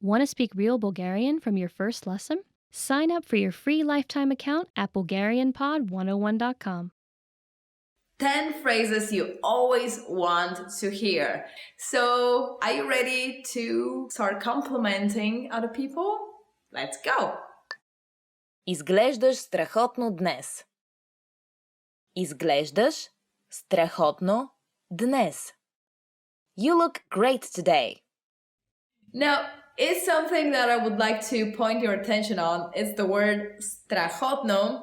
Want to speak real Bulgarian from your first lesson? Sign up for your free lifetime account at BulgarianPod101.com. 10 phrases you always want to hear. So, are you ready to start complimenting other people? Let's go! Изглеждаш страхотно днес. Изглеждаш страхотно днес. You look great today. Now, it's something that I would like to point your attention on. It's the word strachotno,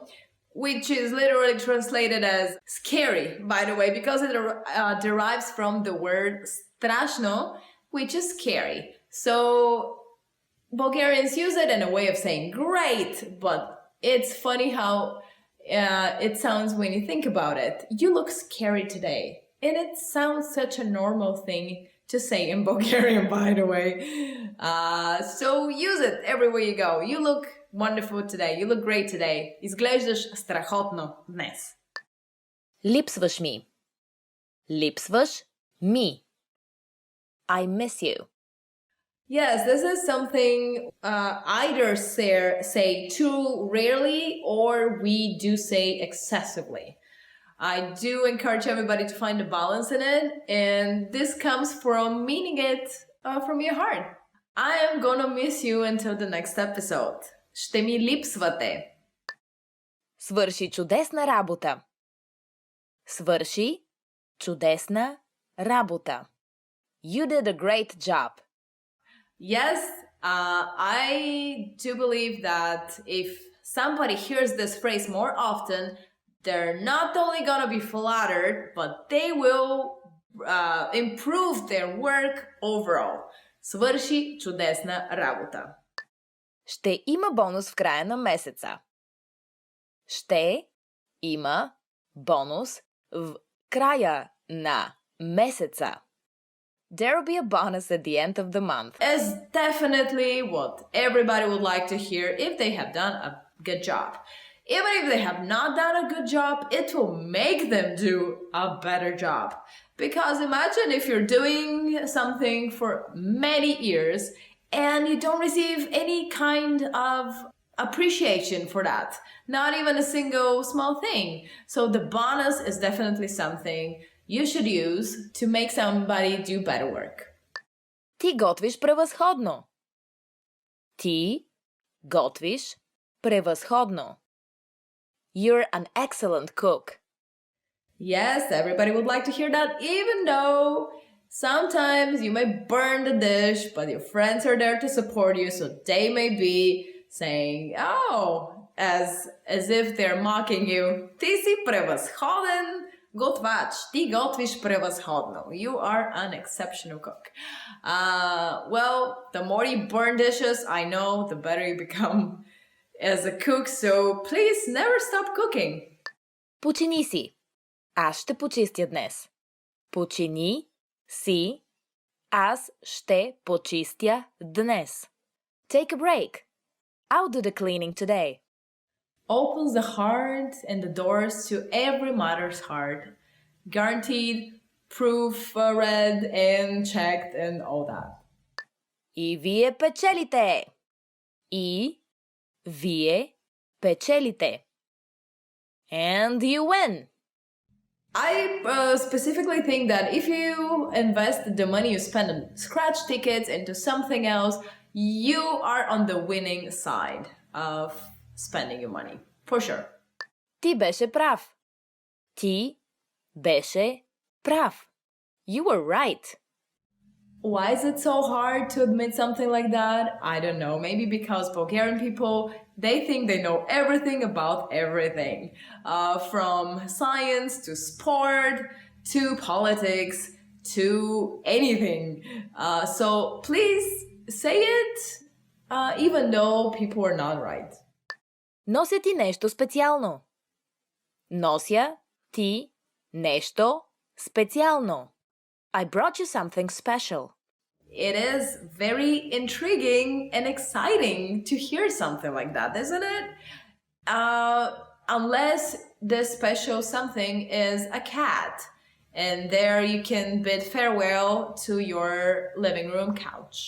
which is literally translated as scary, by the way, because it derives from the word strashno, which is scary. So Bulgarians use it in a way of saying great, but it's funny how it sounds when you think about it. You look scary today. And it sounds such a normal thing to say in Bulgarian, by the way. So use it everywhere you go. You look wonderful today. You look great today. Изглеждаш страхотно днес. Липсваш ми. Липсваш ми. I miss you. Yes, this is something either say too rarely or we do say excessively. I do encourage everybody to find a balance in it, and this comes from meaning it from your heart. I am gonna miss you until the next episode. Ще ми липсвате. Свърши чудесна работа. Свърши чудесна работа. You did a great job. Yes, I do believe that if somebody hears this phrase more often, they're not only gonna be flattered, but they will improve their work overall. Свърши чудесна работа. Ще има бонус в края на месеца. Ще има бонус в края на месеца. There'll be a bonus at the end of the month. Is definitely what everybody would like to hear if they have done a good job. Even if they have not done a good job, it will make them do a better job. Because imagine if you're doing something for many years and you don't receive any kind of appreciation for that. Not even a single small thing. So the bonus is definitely something you should use to make somebody do better work. Ти готвиш превъзходно. Ти готвиш превъзходно. You're an excellent cook. Yes, everybody would like to hear that, even though sometimes you may burn the dish, but your friends are there to support you, so they may be saying, oh, as if they're mocking you. Ти си превъзходен готвач. Ти готвиш превъзходно. You are an exceptional cook. Well, the more you burn dishes, I know, the better you become as a cook, so please never stop cooking. Почини си. Аз ще почистя днес. Почини си. Аз ще почистя днес. Take a break. I'll do the cleaning today. Opens the heart and the doors to every mother's heart. Guaranteed, proof read and checked and all that. И вие печелите. И вие печелите. And you win. I specifically think that if you invest the money you spend on scratch tickets into something else, you are on the winning side of spending your money. For sure. Ти беше прав. Ти беше прав. You were right. Why is it so hard to admit something like that? I don't know. Maybe because Bulgarian people, they think they know everything about everything. From science to sport to politics to anything. So please say it even though people are not right. Нося ти нещо специално. Нося ти нещо специално. I brought you something special. It is very intriguing and exciting to hear something like that, isn't it? Unless this special something is a cat. And there you can bid farewell to your living room couch.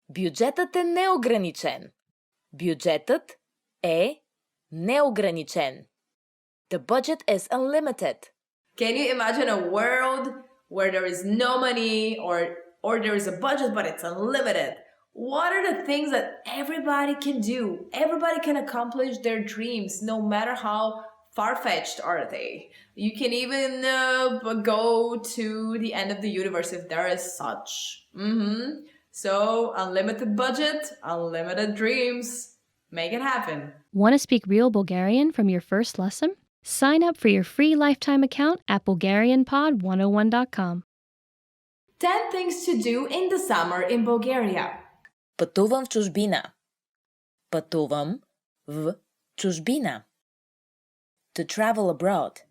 Бюджетът е неограничен. Бюджетът е неограничен. The budget is unlimited. Can you imagine a world where there is no money or there is a budget but it's unlimited? What are the things that everybody can do? Everybody can accomplish their dreams no matter how far-fetched are they. You can even go to the end of the universe if there is such. So unlimited budget, unlimited dreams. Make it happen. Want to speak real Bulgarian from your first lesson? Sign up for your free lifetime account at BulgarianPod101.com. 10 things to do in the summer in Bulgaria. Пътувам в чужбина. Пътувам в чужбина. To travel abroad.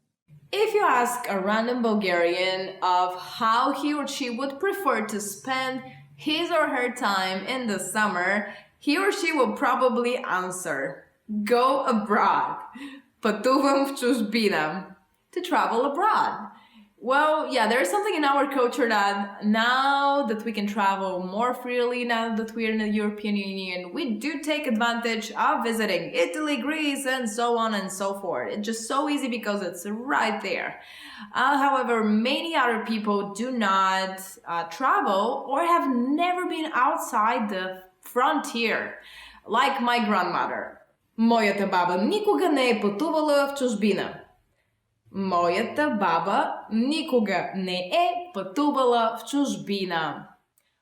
If you ask a random Bulgarian of how he or she would prefer to spend his or her time in the summer, he or she will probably answer, go abroad. Пътувам в чужбина. To travel abroad. Well, yeah, there's something in our culture that now that we can travel more freely, now that we're in the European Union, we do take advantage of visiting Italy, Greece, and so on and so forth. It's just so easy because it's right there. However, many other people do not travel or have never been outside the frontier, like my grandmother. Моята баба никога не е пътувала в чужбина. Моята баба никога не е пътувала в чужбина.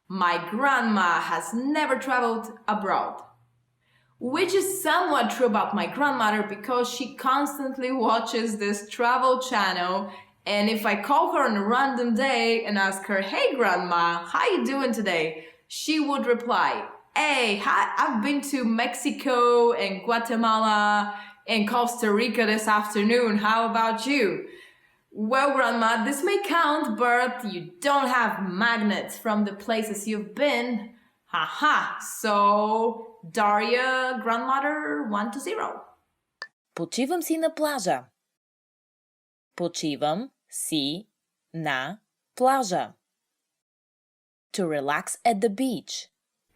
My grandma has never traveled abroad. Which is somewhat true about my grandmother because she constantly watches this travel channel, and if I call her on a random day and ask her, hey grandma, how you doing today? She would reply, hey, I've been to Mexico and Guatemala and Costa Rica this afternoon. How about you? Well, Grandma, this may count, but you don't have magnets from the places you've been. Haha. So, Daria, grandmother, 1-0. Почивам си на плажа. Почивам си на плажа. To relax at the beach.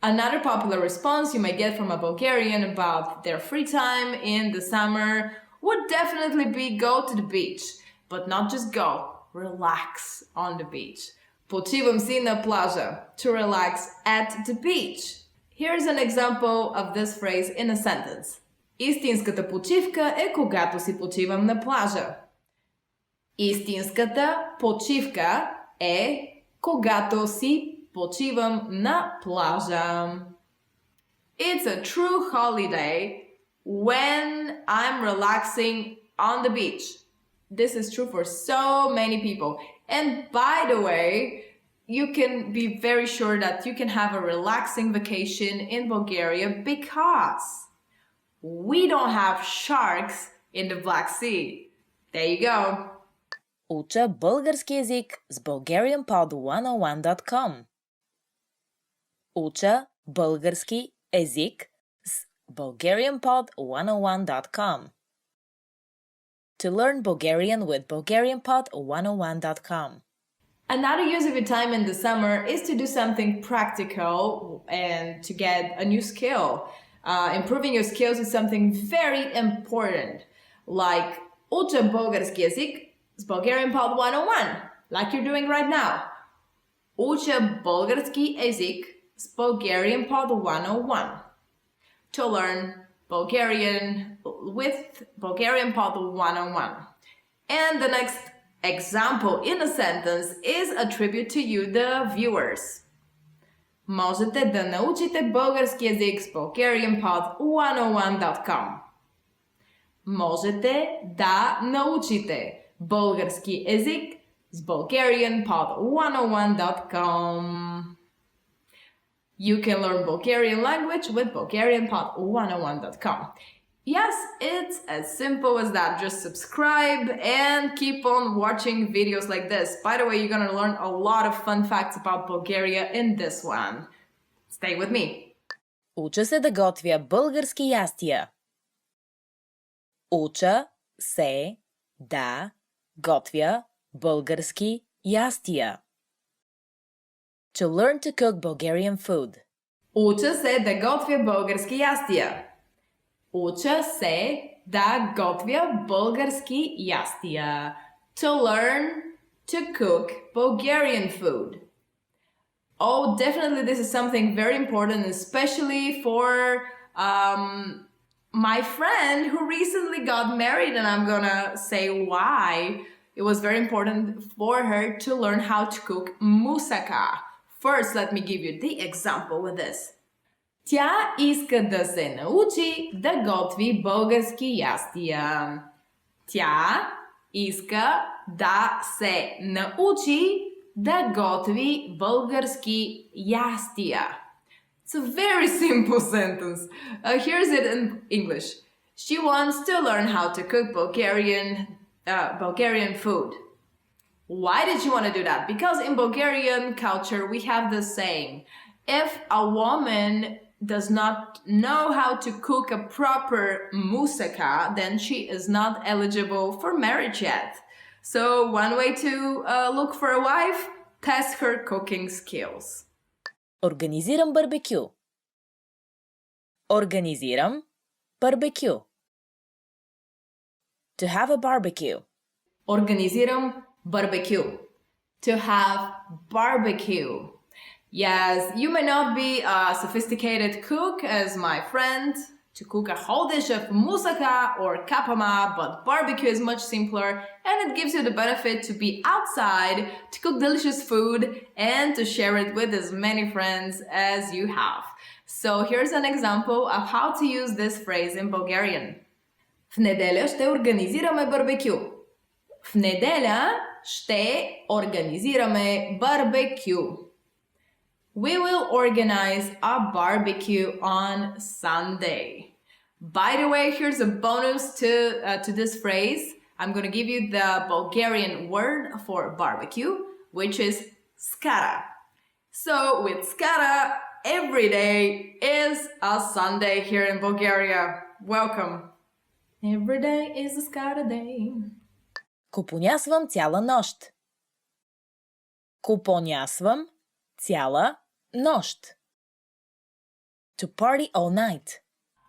Another popular response you might get from a Bulgarian about their free time in the summer would definitely be go to the beach. But not just go, relax on the beach. Почивам си на плажа. To relax at the beach. Here's an example of this phrase in a sentence. Истинската почивка е когато си почивам на плажа. Истинската почивка е когато си почивам на плажа. It's a true holiday when I'm relaxing on the beach. This is true for so many people. And by the way, you can be very sure that you can have a relaxing vacation in Bulgaria because we don't have sharks in the Black Sea. There you go. Уча български език с BulgarianPod101.com. Уча български език с BulgarianPod101.com. To learn Bulgarian with BulgarianPod101.com. Another use of your time in the summer is to do something practical and to get a new skill. Improving your skills is something very important, like уча български език с Bulgarian Pod 101, like you're doing right now. Уча български език с Bulgarian Pod 101. To learn Bulgarian with Bulgarian Pod 101. And the next example in a sentence is a tribute to you, the viewers. Можете да научите български език с BulgarianPod101.com. Можете да научите български език с BulgarianPod101.com. You can learn Bulgarian language with BulgarianPod101.com. Yes, it's as simple as that. Just subscribe and keep on watching videos like this. By the way, you're gonna learn a lot of fun facts about Bulgaria in this one. Stay with me. Уча се да готвя български ястия. Уча се да готвя български ястия. To learn to cook Bulgarian food. Уча се да готвя български ястия. Уча се да готвя български ястия. To learn to cook Bulgarian food. Oh, definitely this is something very important, especially for my friend who recently got married, and I'm gonna say why it was very important for her to learn how to cook moussaka. First, let me give you the example with this. Тя иска да се научи да готви български ястия. Тя иска да се научи да готви български ястия. It's a very simple sentence. Here's it in English. She wants to learn how to cook Bulgarian food. Why did she want to do that? Because in Bulgarian culture, we have the saying, if a woman does not know how to cook a proper moussaka, then she is not eligible for marriage yet. So one way to look for a wife, test her cooking skills. Организирам барбекю. Организирам барбекю. To have a barbecue. Organiziram barbecue. To have barbecue. Yes, you may not be a sophisticated cook as my friend to cook a whole dish of moussaka or kapama, but barbecue is much simpler and it gives you the benefit to be outside, to cook delicious food and to share it with as many friends as you have. So here's an example of how to use this phrase in Bulgarian. В неделя ще организираме барбекю. В неделя ще организираме барбекю. We will organize a barbecue on Sunday. By the way, here's a bonus to this phrase. I'm going to give you the Bulgarian word for barbecue, which is skara. So with skara, every day is a Sunday here in Bulgaria. Welcome. Every day is a skara day. Купонясвам цяла нощ. Купонясвам цяла нощ. To party all night.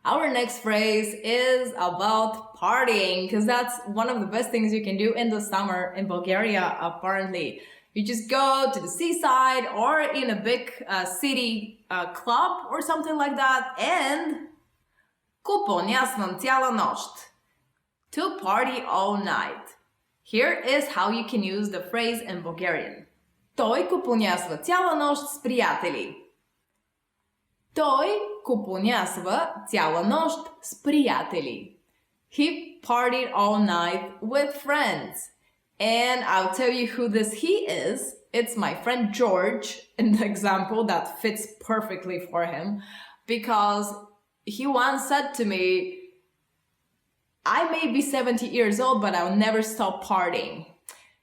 Our next phrase is about partying because that's one of the best things you can do in the summer in Bulgaria, apparently. You just go to the seaside or in a big city club or something like that and купонясвам цяла нощ. To party all night. Here is how you can use the phrase in Bulgarian. Той купонясва цяла нощ с приятели. Той купонясва цяла нощ с приятели. He partied all night with friends. And I'll tell you who this he is. It's my friend George in the example that fits perfectly for him because he once said to me, I may be 70 years old, but I'll never stop partying.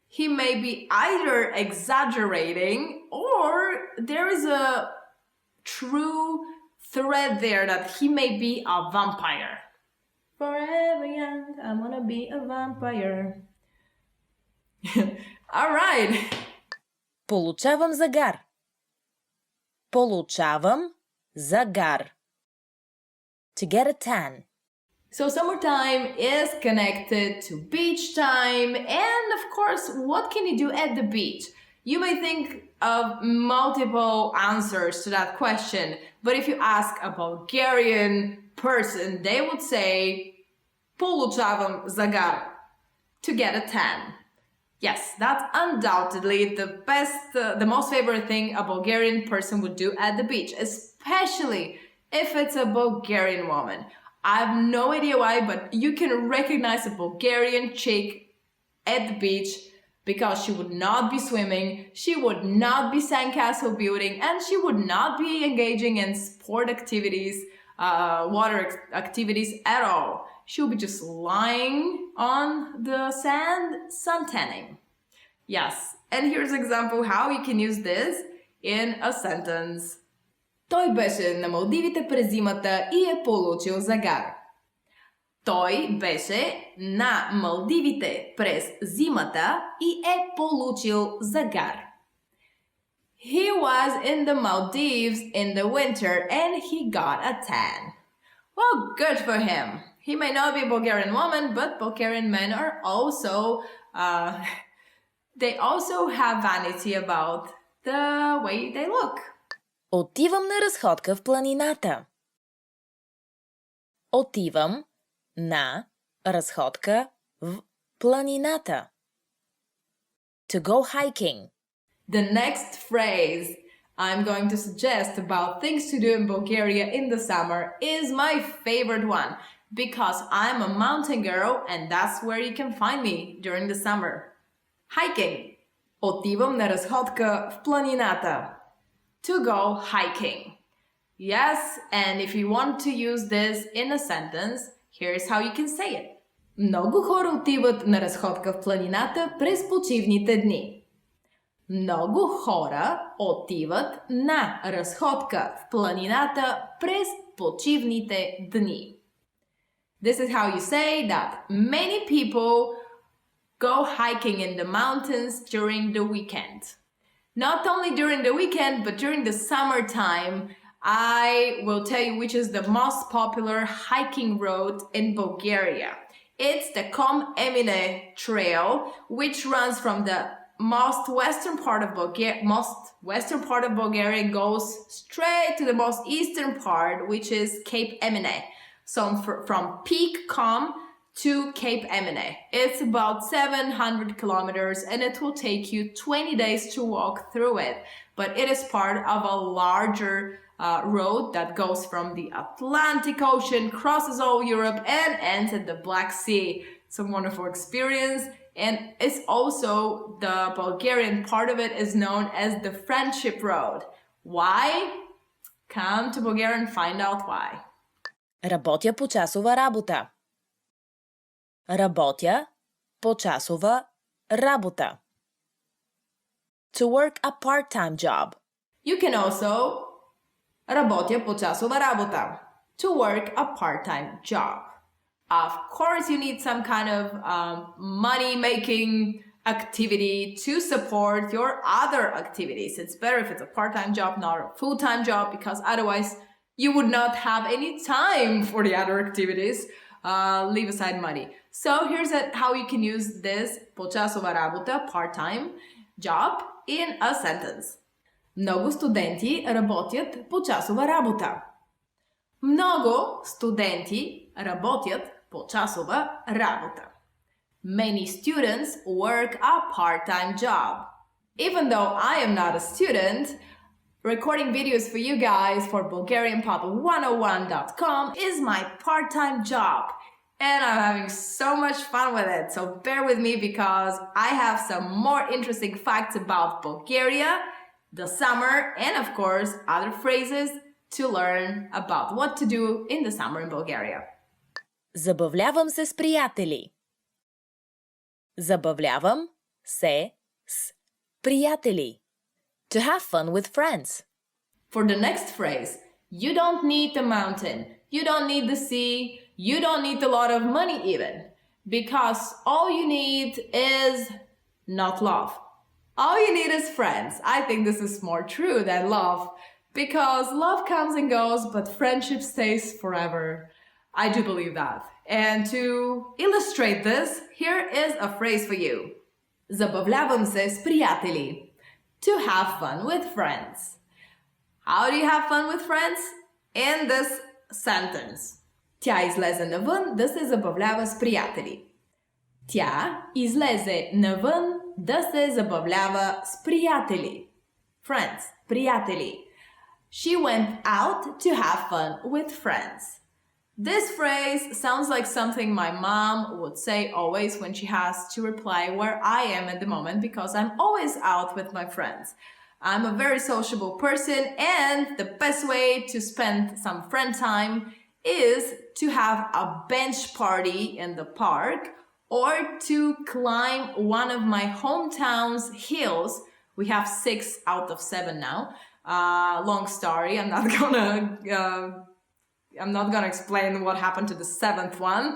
He may be either exaggerating or there is a true thread there that he may be a vampire. Forever young, I wanna be a vampire. All right. Получавам загар. Получавам загар. To get a tan. So summertime is connected to beach time, and of course, what can you do at the beach? You may think of multiple answers to that question, but if you ask a Bulgarian person, they would say получавам загар, to get a tan. Yes, that's undoubtedly the most favorite thing a Bulgarian person would do at the beach, especially if it's a Bulgarian woman. I have no idea why, but you can recognize a Bulgarian chick at the beach because she would not be swimming, she would not be sandcastle building, and she would not be engaging in sport activities, water activities at all. She'll be just lying on the sand, suntanning. Yes, and here's an example how you can use this in a sentence. Той беше на Малдивите през зимата и е получил загар. Той беше на Малдивите през зимата и е получил загар. He was in the Maldives in the winter and he got a tan. Well, good for him. He may not be a Bulgarian woman, but Bulgarian men are also, they also have vanity about the way they look. Отивам на разходка в планината. Отивам на разходка в планината. To go hiking. The next phrase I'm going to suggest about things to do in Bulgaria in the summer is my favorite one because I'm a mountain girl and that's where you can find me during the summer. Hiking. Отивам на разходка в планината. To go hiking. Yes, and if you want to use this in a sentence, here's how you can say it. Много хора отиват на разходка в планината през почивните дни. Много хора отиват на разходка в планината през почивните дни. This is how you say that many people go hiking in the mountains during the weekend. Not only during the weekend, but during the summertime, I will tell you which is the most popular hiking road in Bulgaria. It's the Comprehension Trail, which runs from the most western part of Bulgaria, goes straight to the most eastern part, which is Cape Emine. So from Peak Com to Cape Emine. It's about 700 kilometers and it will take you 20 days to walk through it. But it is part of a larger road that goes from the Atlantic Ocean, crosses all Europe and ends at the Black Sea. It's a wonderful experience. And it's also, the Bulgarian part of it is known as the Friendship Road. Why? Come to Bulgaria and find out why. Работя почасова работа. Работя почасова работа. To work a part-time job. You can also работя почасова работа. To work a part-time job. Of course, you need some kind of money-making activity to support your other activities. It's better if it's a part-time job, not a full-time job, because otherwise you would not have any time for the other activities. Leave aside money. So here's how you can use this почасова работа, part-time job, in a sentence. Много студенти работят почасова работа. Много студенти работят почасова работа. Many students work a part-time job. Even though I am not a student, recording videos for you guys for BulgarianPod101.com is my part-time job. And I'm having so much fun with it. So bear with me because I have some more interesting facts about Bulgaria, the summer, and of course, other phrases to learn about what to do in the summer in Bulgaria. Забавлявам се с приятели. Забавлявам се с приятели. To have fun with friends. For the next phrase, you don't need a mountain, you don't need the sea, you don't need a lot of money even, because all you need is not love. All you need is friends. I think this is more true than love, because love comes and goes, but friendship stays forever. I do believe that. And to illustrate this, here is a phrase for you. Забавлявам се с приятели. To have fun with friends. How do you have fun with friends? In this sentence. Тя излезе навън да се забавлява с приятели. Тя излезе навън да се забавлява с приятели. Friends, приятели. She went out to have fun with friends. This phrase sounds like something my mom would say always when she has to reply where I am at the moment, because I'm always out with my friends. I'm a very sociable person, and the best way to spend some friend time is to have a bench party in the park or to climb one of my hometown's hills. We have 6 out of 7 now. Long story. I'm not gonna explain what happened to the 7th one,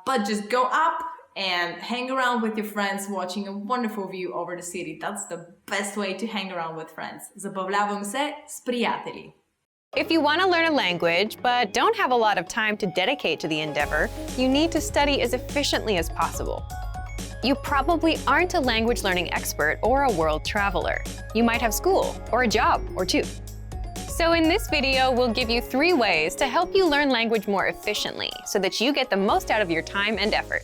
but just go up and hang around with your friends watching a wonderful view over the city. That's the best way to hang around with friends. Забавлявам се с приятели. If you want to learn a language but don't have a lot of time to dedicate to the endeavor, you need to study as efficiently as possible. You probably aren't a language learning expert or a world traveler. You might have school or a job or two. So in this video, we'll give you 3 ways to help you learn language more efficiently so that you get the most out of your time and effort.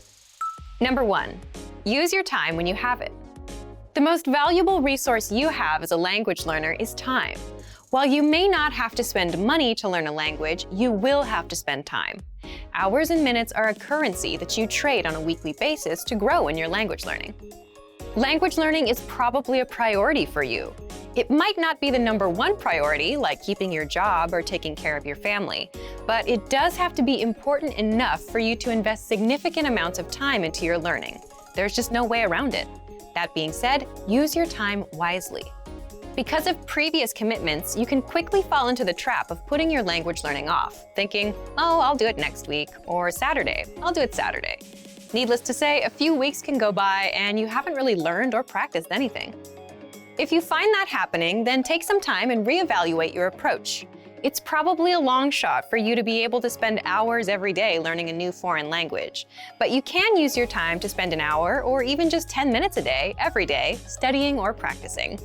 Number 1, use your time when you have it. The most valuable resource you have as a language learner is time. While you may not have to spend money to learn a language, you will have to spend time. Hours and minutes are a currency that you trade on a weekly basis to grow in your language learning. Language learning is probably a priority for you. It might not be the number 1 priority, like keeping your job or taking care of your family, but it does have to be important enough for you to invest significant amounts of time into your learning. There's just no way around it. That being said, use your time wisely. Because of previous commitments, you can quickly fall into the trap of putting your language learning off, thinking, oh, I'll do it next week, or Saturday, I'll do it Saturday. Needless to say, a few weeks can go by and you haven't really learned or practiced anything. If you find that happening, then take some time and reevaluate your approach. It's probably a long shot for you to be able to spend hours every day learning a new foreign language, but you can use your time to spend an hour or even just 10 minutes a day, every day, studying or practicing.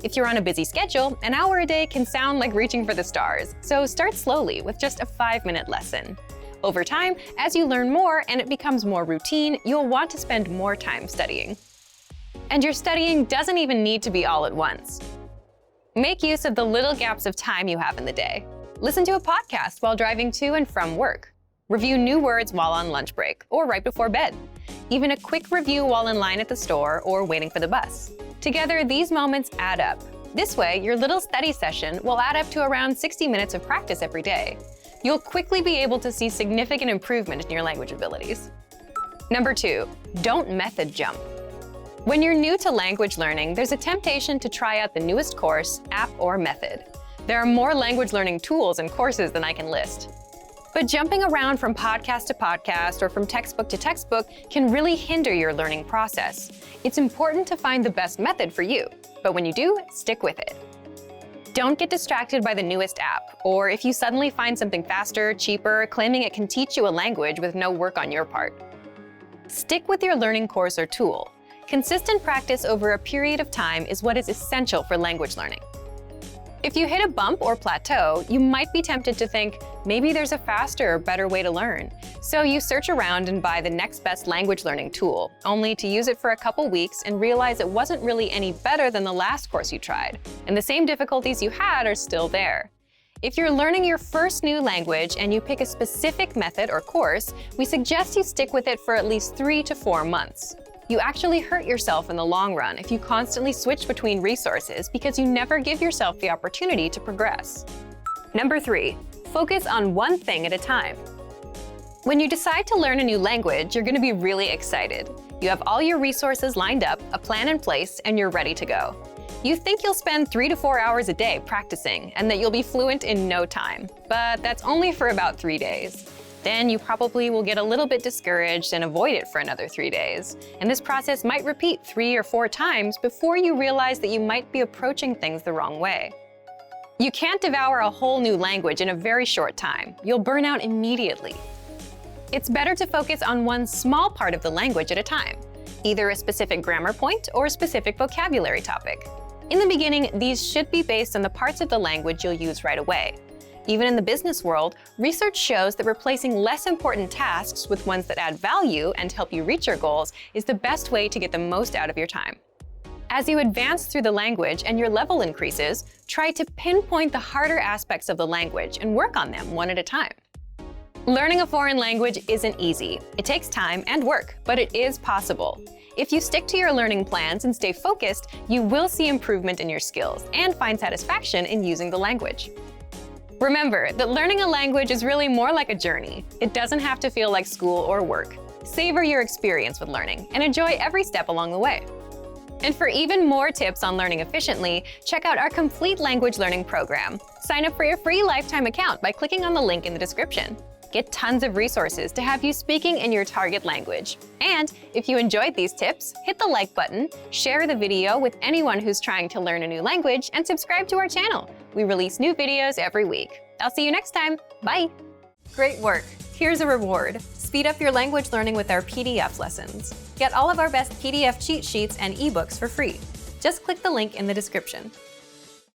If you're on a busy schedule, an hour a day can sound like reaching for the stars, so start slowly with just a 5-minute lesson. Over time, as you learn more and it becomes more routine, you'll want to spend more time studying. And your studying doesn't even need to be all at once. Make use of the little gaps of time you have in the day. Listen to a podcast while driving to and from work. Review new words while on lunch break or right before bed. Even a quick review while in line at the store or waiting for the bus. Together, these moments add up. This way, your little study session will add up to around 60 minutes of practice every day. You'll quickly be able to see significant improvement in your language abilities. Number 2, don't method jump. When you're new to language learning, there's a temptation to try out the newest course, app, or method. There are more language learning tools and courses than I can list. But jumping around from podcast to podcast or from textbook to textbook can really hinder your learning process. It's important to find the best method for you, but when you do, stick with it. Don't get distracted by the newest app, or if you suddenly find something faster, cheaper, claiming it can teach you a language with no work on your part. Stick with your learning course or tool. Consistent practice over a period of time is what is essential for language learning. If you hit a bump or plateau, you might be tempted to think, maybe there's a faster or better way to learn. So you search around and buy the next best language learning tool, only to use it for a couple weeks and realize it wasn't really any better than the last course you tried, and the same difficulties you had are still there. If you're learning your first new language and you pick a specific method or course, we suggest you stick with it for at least 3 to 4 months. You actually hurt yourself in the long run if you constantly switch between resources because you never give yourself the opportunity to progress. Number 3, focus on one thing at a time. When you decide to learn a new language, you're going to be really excited. You have all your resources lined up, a plan in place, and you're ready to go. You think you'll spend 3 to 4 hours a day practicing and that you'll be fluent in no time, but that's only for about 3 days. Then you probably will get a little bit discouraged and avoid it for another 3 days. And this process might repeat 3 or 4 times before you realize that you might be approaching things the wrong way. You can't devour a whole new language in a very short time. You'll burn out immediately. It's better to focus on one small part of the language at a time, either a specific grammar point or a specific vocabulary topic. In the beginning, these should be based on the parts of the language you'll use right away. Even in the business world, research shows that replacing less important tasks with ones that add value and help you reach your goals is the best way to get the most out of your time. As you advance through the language and your level increases, try to pinpoint the harder aspects of the language and work on them one at a time. Learning a foreign language isn't easy. It takes time and work, but it is possible. If you stick to your learning plans and stay focused, you will see improvement in your skills and find satisfaction in using the language. Remember that learning a language is really more like a journey. It doesn't have to feel like school or work. Savor your experience with learning and enjoy every step along the way. And for even more tips on learning efficiently, check out our complete language learning program. Sign up for your free lifetime account by clicking on the link in the description. get tons of resources to have you speaking in your target language. And if you enjoyed these tips, hit the like button, share the video with anyone who's trying to learn a new language, and subscribe to our channel. We release new videos every week. I'll see you next time. Bye! Great work! Here's a reward. Speed up your language learning with our PDF lessons. Get all of our best PDF cheat sheets and ebooks for free. Just click the link in the description.